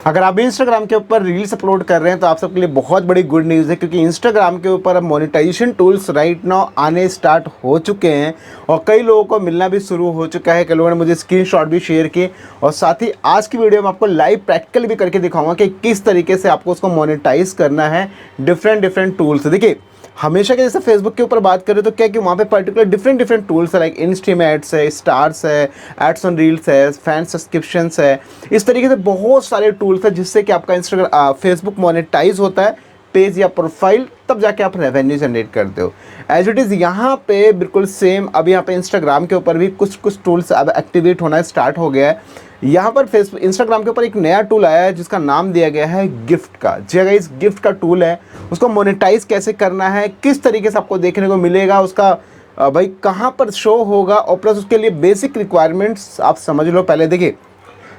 अगर आप भी इंस्टाग्राम के ऊपर रील्स अपलोड कर रहे हैं तो आप सबके लिए बहुत बड़ी गुड न्यूज़ है, क्योंकि इंस्टाग्राम के ऊपर अब मोनेटाइजेशन टूल्स राइट नाउ आने स्टार्ट हो चुके हैं और कई लोगों को मिलना भी शुरू हो चुका है। कई लोगों ने मुझे स्क्रीनशॉट भी शेयर किए और साथ ही आज की वीडियो में आपको लाइव प्रैक्टिकल भी करके दिखाऊंगा कि किस तरीके से आपको उसको मोनेटाइज करना है डिफरेंट टूल्स। देखिए, हमेशा के जैसे फेसबुक के ऊपर बात करें तो क्या कि वहाँ पे पर्टिकुलर डिफरेंट टूल्स है, लाइक इंस्ट्रीम एड्स है, स्टार्स है, एड्स ऑन रील्स है, फैन सब्सक्रिप्शंस है। इस तरीके से बहुत सारे टूल्स है जिससे कि आपका इंस्टाग्राम फेसबुक मोनेटाइज होता है पेज या प्रोफाइल, तब जाके आप रेवेन्यू जनरेट करते हो। एज इट इज़ यहाँ पे बिल्कुल सेम अब यहाँ पे इंस्टाग्राम के ऊपर भी कुछ टूल्स अब एक्टिवेट होना स्टार्ट हो गया है। यहाँ पर फेसबुक इंस्टाग्राम के ऊपर एक नया टूल आया है जिसका नाम दिया गया है गिफ्ट का। जी गाइस, गिफ्ट का टूल है, उसको मोनेटाइज कैसे करना है, किस तरीके से आपको देखने को मिलेगा, उसका भाई कहाँ पर शो होगा और प्लस उसके लिए बेसिक रिक्वायरमेंट्स आप समझ लो। पहले देखिए,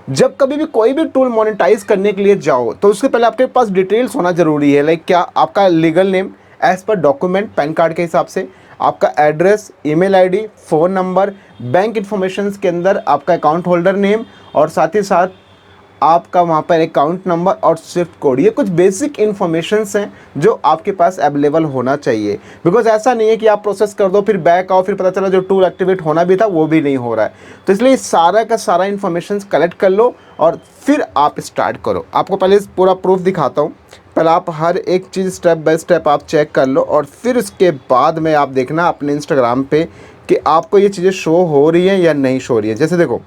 जब कभी भी कोई भी टूल मोनेटाइज करने के लिए जाओ तो उसके पहले आपके पास डिटेल्स होना ज़रूरी है। लाइक क्या आपका legal name as per document pan card के हिसाब से, आपका address, email ID, phone number, bank information के अंदर आपका अकाउंट होल्डर नेम और साथ ही साथ आपका वहाँ पर अकाउंट नंबर और स्विफ्ट कोड। ये कुछ बेसिक इन्फॉर्मेशंस हैं जो आपके पास अवेलेबल होना चाहिए। बिकॉज ऐसा नहीं है कि आप प्रोसेस कर दो फिर बैक आओ फिर पता चला जो टूल एक्टिवेट होना भी था वो भी नहीं हो रहा है। तो इसलिए सारा का सारा इन्फॉर्मेशन कलेक्ट कर लो और फिर आप स्टार्ट करो। आपको पहले पूरा प्रूफ दिखाता हूँ। पहले आप हर एक चीज़ स्टेप बाय स्टेप आप चेक कर लो और फिर उसके बाद में आप देखना अपने इंस्टाग्राम पे कि आपको ये चीज़ें शो हो रही हैं या नहीं शो रही हैं। जैसे देखो,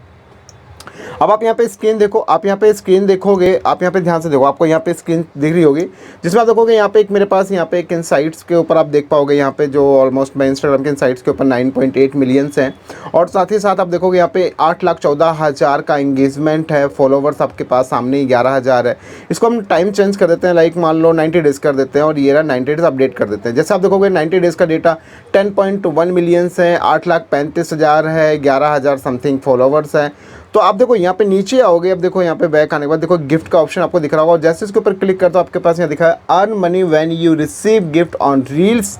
अब आप यहाँ पे स्क्रीन देखो, आप यहाँ पे स्क्रीन देखोगे, आप यहाँ पे ध्यान से देखो, आपको यहाँ पे स्क्रीन दिख रही होगी जिसमें आप देखोगे यहाँ पे एक मेरे पास यहाँ पे एक इनसाइट्स के ऊपर आप देख पाओगे यहाँ पे जो ऑलमोस्ट मैं इंस्टाग्राम के इनसाइट्स के ऊपर 9.8 मिलियंस हैं और साथ ही साथ आप देखोगे यहाँ पे 8,14,000 का एंगेजमेंट है, फॉलोवर्स आपके पास सामने ही 11,000 है। इसको हम टाइम चेंज कर देते हैं, लाइक मान लो 90 डेज़ कर देते हैं और ये रहा 90 डेज़ अपडेट कर देते हैं। जैसे आप देखोगे 90 डेज़ का डेटा 10.1 मिलियंस है, 8,35,000 है, 11,000 समथिंग फॉलोवर्स हैं। तो आप देखो यहाँ पे नीचे आओगे, अब देखो यहाँ पे बैक आने के बाद देखो गिफ्ट का ऑप्शन आपको दिख रहा होगा और जैसे इसके ऊपर क्लिक करते हो आपके पास यहाँ दिखा है earn money when you receive gift on reels,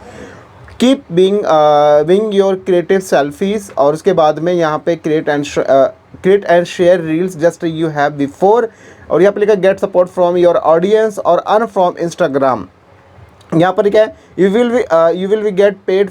keep being your creative selfies और उसके बाद में यहाँ पे create and share reels just you have before और यहाँ पे लिखा get support from your audience और अर्न फ्रॉम इंस्टाग्राम। यहाँ पर क्या है, you will be get paid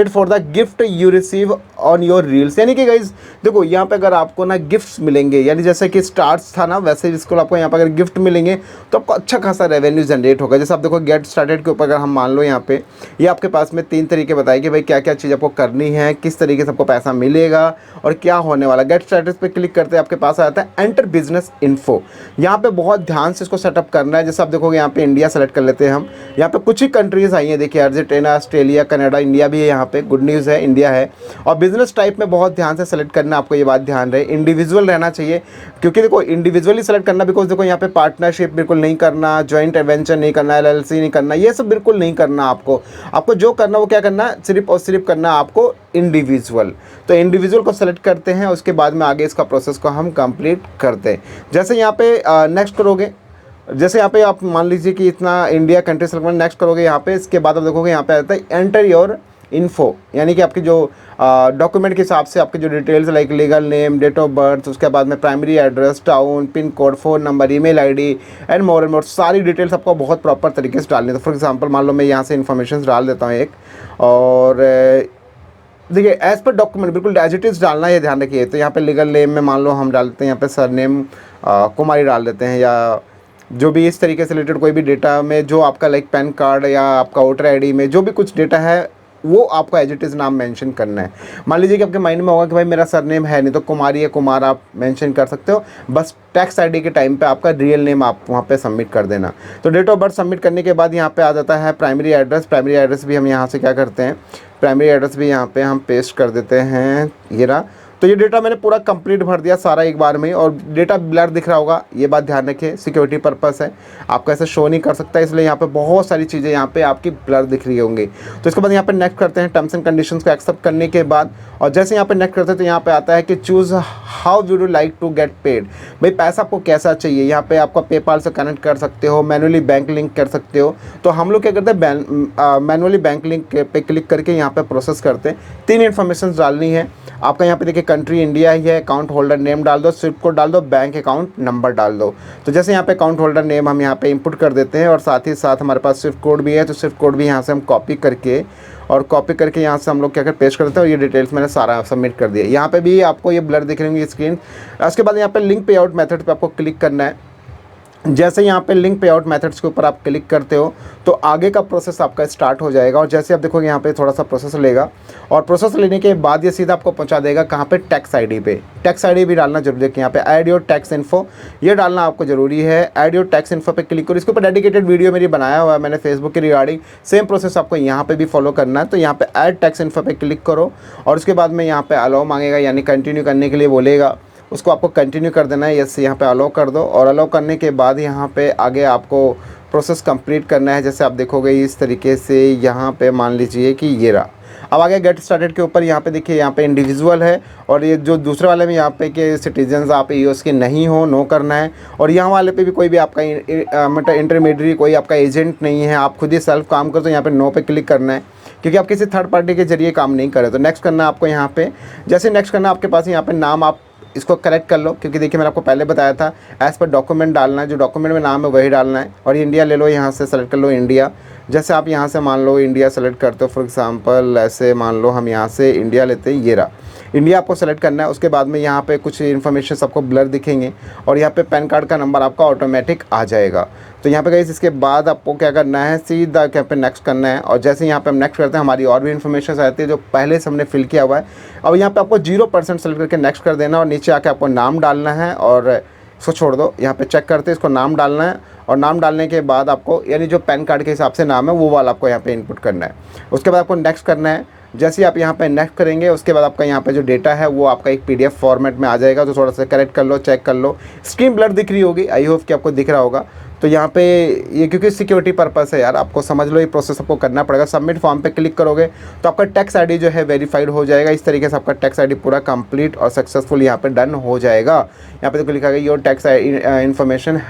for the gift you receive on your reels. यानी कि गाइज देखो यहाँ पे अगर आपको ना गिफ्ट्स मिलेंगे, यानी जैसे कि स्टार्स था ना वैसे इसको आपको यहाँ पर अगर गिफ्ट मिलेंगे तो आपको अच्छा खासा रेवेन्यू जनरेट होगा। जैसे आप देखो गेट स्टार्टेड के ऊपर अगर हम मान लो यहाँ पे ये आपके पास में 3 तरीके बताए कि भाई क्या क्या चीज़ आपको करनी है, किस तरीके से आपको पैसा मिलेगा और क्या होने वाला। गेट स्टार्टेड पे क्लिक करते हैं आपके पास आता है एंटर बिजनेस इन्फो। यहाँ पे बहुत ध्यान से इसको सेटअप करना है। जैसे आप देखोगे यहाँ पे इंडिया सेलेक्ट कर लेते हैं हम, यहाँ पे कुछ ही कंट्रीज़ आई हैं, देखिए अर्जेंटीना, ऑस्ट्रेलिया, कनाडा, इंडिया भी है। यहाँ पे गुड न्यूज़ है, इंडिया है। और बिजनेस टाइप में बहुत ध्यान से सेलेक्ट करना, आपको ये बात ध्यान रहे, इंडिविजुअल रहना चाहिए। क्योंकि देखो इंडिविजुअली सेलेक्ट करना, बिकॉज देखो यहाँ पे पार्टनरशिप बिल्कुल नहीं करना, जॉइंट वेंचर नहीं करना, एलएलसी नहीं करना, ये सब बिल्कुल नहीं करना। आपको जो करना वो क्या करना, सिर्फ और सिर्फ करना आपको इंडिविजुअल। तो इंडिविजुअल को सेलेक्ट करते हैं, उसके बाद में आगे इसका प्रोसेस को हम कंप्लीट करते हैं। जैसे यहाँ पे नेक्स्ट करोगे, जैसे यहाँ पे आप मान लीजिए कि इतना इंडिया कंट्री सेलेक्ट नेक्स्ट करोगे यहाँ पे, इसके बाद आप देखोगे यहाँ पे आता है एंटर योर इन्फो, यानी कि आपकी जो डॉक्यूमेंट के हिसाब से आपके जो details like legal name, date of birth, उसके बाद में primary address, town, pin code, phone number, email ID and more सारी डिटेल्स आपको बहुत प्रॉपर तरीके से डालनी है। तो फॉर एग्जांपल मान लो मैं यहाँ से इन्फॉर्मेशन डाल देता हूँ एक, और देखिए एज पर डॉक्यूमेंट बिल्कुल एज इट इज़ डालना है, ये ध्यान रखिए। तो यहाँ पे लीगल नेम में मान लो हम डालते हैं यहाँ पे सरनेम कुमारी डाल देते हैं, या जो भी इस तरीके से रिलेटेड कोई भी डेटा में जो आपका लाइक पैन कार्ड या आपका वोटर आईडी में जो भी कुछ डेटा है वो आपको एज इट इज़ नाम मेंशन करना है। मान लीजिए कि आपके माइंड में होगा कि भाई मेरा सरनेम है नहीं, तो कुमारी या कुमार आप मेंशन कर सकते हो। बस टैक्स आईडी के टाइम पे आपका रियल नेम आप वहाँ पे सबमिट कर देना। तो डेट ऑफ बर्थ सबमिट करने के बाद यहाँ पे आ जाता है प्राइमरी एड्रेस। प्राइमरी एड्रेस भी हम यहाँ से क्या करते हैं, प्राइमरी एड्रेस भी यहाँ पे हम पेस्ट कर देते हैं, ये रहा। तो ये डेटा मैंने पूरा कंप्लीट भर दिया सारा एक बार में, और डेटा ब्लर दिख रहा होगा, ये बात ध्यान रखिए, सिक्योरिटी पर्पस है, आपको ऐसे शो नहीं कर सकता, इसलिए यहाँ पे बहुत सारी चीज़ें यहाँ पे आपकी ब्लर दिख रही होंगी। तो इसके बाद यहाँ पे नेक्स्ट करते हैं, टर्म्स एंड कंडीशंस को एक्सेप्ट करने के बाद, और जैसे यहाँ पे नेक्स्ट करते हैं तो यहाँ पे आता है कि choose how would you like to get paid. भाई पैसा आपको कैसा चाहिए, यहाँ पे आपको पेपाल से कनेक्ट कर सकते हो, मैनुअली बैंक लिंक कर सकते हो। तो हम लोग क्या करते हैं, मैनुअली बैंक लिंक पे क्लिक करके यहाँ पे प्रोसेस करते हैं। 3 इन्फॉर्मेशन डालनी है आपका। यहाँ पे देखिए कंट्री इंडिया ही है, अकाउंट होल्डर नेम डाल दो, स्विफ्ट कोड डाल दो, बैंक अकाउंट नंबर डाल दो। तो जैसे यहाँ पे अकाउंट होल्डर नेम हम यहाँ पे इंपुट कर देते हैं और साथ ही साथ हमारे पास स्विफ्ट कोड भी है, तो स्विफ्ट कोड भी यहाँ से हम कॉपी करके यहाँ से हम लोग क्या कर पेस्ट करते हैं और ये डिटेल्स मैंने सारा सबमिट कर दिया। यहाँ पे भी आपको ये ब्लर दिख रही होंगी स्क्रीन। उसके बाद यहाँ पे लिंक पे आउट मेथड पे आपको क्लिक करना है। जैसे यहाँ पे लिंक पे आउट मेथड्स के ऊपर आप क्लिक करते हो तो आगे का प्रोसेस आपका स्टार्ट हो जाएगा। और जैसे आप देखोगे यहाँ पे थोड़ा सा प्रोसेस लेगा और प्रोसेस लेने के बाद ये सीधा आपको पहुँचा देगा कहाँ पे, टैक्स आईडी पे। टैक्स आईडी भी डालना जरूरी है कि यहाँ पे ऐड योर टैक्स इन्फो, ये डालना आपको जरूरी है। ऐड योर टैक्स इन्फो पे क्लिक करो। इसके ऊपर डेडिकेटेड वीडियो मेरी बनाया हुआ है मैंने फेसबुक के रिगार्डिंग, सेम प्रोसेस आपको यहाँ पे भी फॉलो करना है। तो यहाँ पे ऐड टैक्स इन्फो पे क्लिक करो और उसके बाद में यहाँ पे अलाउ मांगेगा, यानी कंटिन्यू करने के लिए बोलेगा, उसको आपको कंटिन्यू कर देना है। यस, यहाँ पे अलाउ कर दो और अलाउ करने के बाद यहाँ पे आगे आपको प्रोसेस कंप्लीट करना है। जैसे आप देखोगे इस तरीके से यहाँ पे मान लीजिए कि ये रहा। अब आगे गेट स्टार्टेड के ऊपर यहाँ पे देखिए, यहाँ पे इंडिविजुअल है और ये जो दूसरे वाले में यहाँ पे कि सिटीजन्स आप यूएस के नहीं हो, नो करना है। और यहाँ वाले पे भी कोई भी आपका मतलब इंटरमीडिएटरी कोई आपका एजेंट नहीं है, आप खुद ही सेल्फ काम करते हो, यहाँ पे नो पे क्लिक करना है क्योंकि आप किसी थर्ड पार्टी के जरिए काम नहीं कर रहे। तो नेक्स्ट करना है आपको यहाँ पे। जैसे नेक्स्ट करना आपके पास यहाँ पे नाम आप इसको करेक्ट कर लो क्योंकि देखिए मैंने आपको पहले बताया था एज़ पर डॉक्यूमेंट डालना है, जो डॉक्यूमेंट में नाम है वही डालना है। और इंडिया ले लो, यहाँ से सेलेक्ट कर लो इंडिया। जैसे आप यहाँ से मान लो इंडिया सेलेक्ट करते हो, फॉर एग्जांपल ऐसे मान लो हम यहाँ से इंडिया लेते हैं, ये रहा इंडिया आपको सेलेक्ट करना है। उसके बाद में यहाँ पे कुछ इन्फॉर्मेशन आपको ब्लर दिखेंगे और यहाँ पे पैन कार्ड का नंबर आपका ऑटोमेटिक आ जाएगा। तो यहाँ पे गाइस इसके बाद आपको क्या करना है, सीधा यहाँ पे नेक्स्ट करना है। और जैसे यहाँ पे हम नेक्स्ट करते हैं हमारी और भी इन्फॉर्मेशन आती है जो पहले से हमने फिल किया हुआ है। अब यहाँ पे आपको 0% सेलेक्ट करके नेक्स्ट कर देना और नीचे आके आपको नाम डालना है और इसको छोड़ दो। यहाँ पे चेक करते हैं, इसको नाम डालना है और नाम डालने के बाद आपको यानी जो पैन कार्ड के हिसाब से नाम है वो वाला आपको यहाँ पे इनपुट करना है। उसके बाद आपको नेक्स्ट करना है। जैसे आप यहाँ पे नेक्स्ट करेंगे उसके बाद आपका यहाँ पे जो डेटा है वो आपका एक पीडीएफ फॉर्मेट में आ जाएगा। तो थोड़ा सा करेक्ट कर लो, चेक कर लो। स्क्रीन ब्लर दिख रही होगी, आई होप कि आपको दिख रहा होगा। तो यहाँ पे ये क्योंकि सिक्योरिटी पर्पस है यार, आपको समझ लो ये प्रोसेस आपको करना पड़ेगा। सबमिट फॉर्म पे क्लिक करोगे तो आपका टैक्स आईडी जो है वेरीफाइड हो जाएगा। इस तरीके से आपका टैक्स आईडी पूरा कंप्लीट और सक्सेसफुल यहाँ पे डन हो जाएगा। यहाँ पे देखो लिखा गया your tax information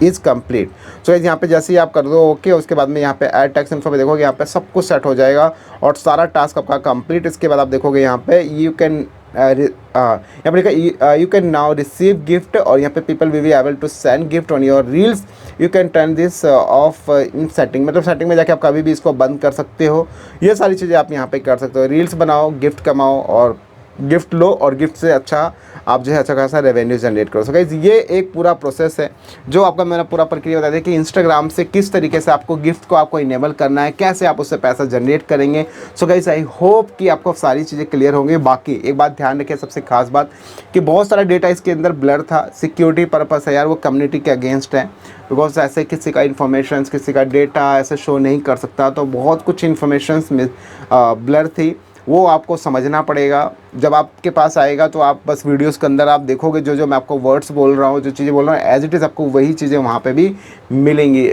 is complete. So यहाँ पे जैसे ही आप कर दो ओके, उसके बाद में यहाँ पे ऐड टैक्स इन्फो पे देखोगे यहाँ पे सब कुछ सेट हो जाएगा और सारा टास्क आपका कंप्लीट। इसके बाद आप देखोगे यहाँ पे यू कैन यहाँ पर लिखा you can now receive gift और यहाँ पे people will be able to send gift on your reels. You can turn this off in setting, मतलब सेटिंग में जाके आप कभी भी इसको बंद कर सकते हो। ये सारी चीज़ें आप यहाँ पे कर सकते हो। रील्स बनाओ, गिफ्ट कमाओ और गिफ्ट लो और गिफ्ट से अच्छा आप जो है अच्छा खासा रेवेन्यू जनरेट करो। सो गाइस ये एक पूरा प्रोसेस है जो आपका मैंने पूरा प्रक्रिया बता दिया कि इंस्टाग्राम से किस तरीके से आपको गिफ्ट को आपको इनेबल करना है, कैसे आप उससे पैसा जनरेट करेंगे। सो गाइस आई होप कि आपको सारी चीज़ें क्लियर होंगी। बाकी एक बात ध्यान रखिए, सबसे खास बात कि बहुत सारा डेटा इसके अंदर ब्लर था, सिक्योरिटी पर्पस है यार, वो कम्युनिटी के अगेंस्ट है। बिकॉज ऐसे किसी का इन्फॉर्मेशन, किसी का डेटा ऐसे शो नहीं कर सकता। तो बहुत कुछ इन्फॉर्मेशन ब्लर थी, वो आपको समझना पड़ेगा। जब आपके पास आएगा तो आप बस वीडियोस के अंदर आप देखोगे जो मैं आपको वर्ड्स बोल रहा हूँ, जो चीज़ें बोल रहा हूँ एज इट इज़ आपको वही चीज़ें वहाँ पे भी मिलेंगी,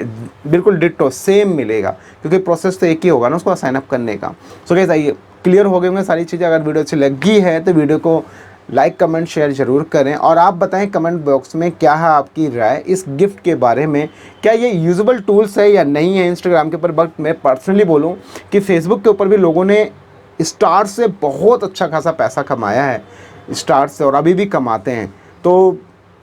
बिल्कुल डिट्टो सेम मिलेगा क्योंकि प्रोसेस तो एक ही होगा ना उसको साइन अप करने का। सो गाइस आइए क्लियर हो गए होंगे सारी चीज़ें। अगर वीडियो अच्छी लगी है तो वीडियो को लाइक कमेंट शेयर ज़रूर करें और आप बताएं कमेंट बॉक्स में क्या है आपकी राय इस गिफ्ट के बारे में। क्या ये यूजेबल टूल्स है या नहीं है इंस्टाग्राम के ऊपर। बट मैं पर्सनली बोलूँ कि फेसबुक के ऊपर भी लोगों ने स्टार से बहुत अच्छा खासा पैसा कमाया है, स्टार से, और अभी भी कमाते हैं। तो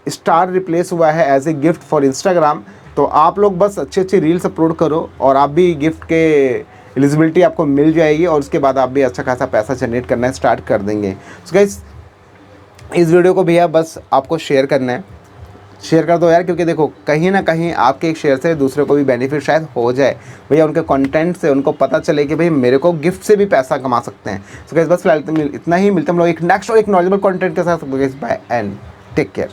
स्टार रिप्लेस हुआ है as a gift for Instagram. तो आप लोग बस अच्छी अच्छी रील्स अपलोड करो और आप भी गिफ्ट के एलिजिबिलिटी आपको मिल जाएगी और उसके बाद आप भी अच्छा खासा पैसा जनरेट करना स्टार्ट कर देंगे। सो गाइस इस वीडियो को भैया बस आपको शेयर करना है, शेयर कर दो यार, क्योंकि देखो कहीं ना कहीं आपके एक शेयर से दूसरे को भी बेनिफिट शायद हो जाए। भैया उनके कंटेंट से उनको पता चले कि भाई मेरे को गिफ्ट से भी पैसा कमा सकते हैं। सो गाइस बस फिलहाल इतना ही, मिलते हम लोग एक नेक्स्ट और एक नॉलेजेबल कंटेंट के साथ। Bye and take care.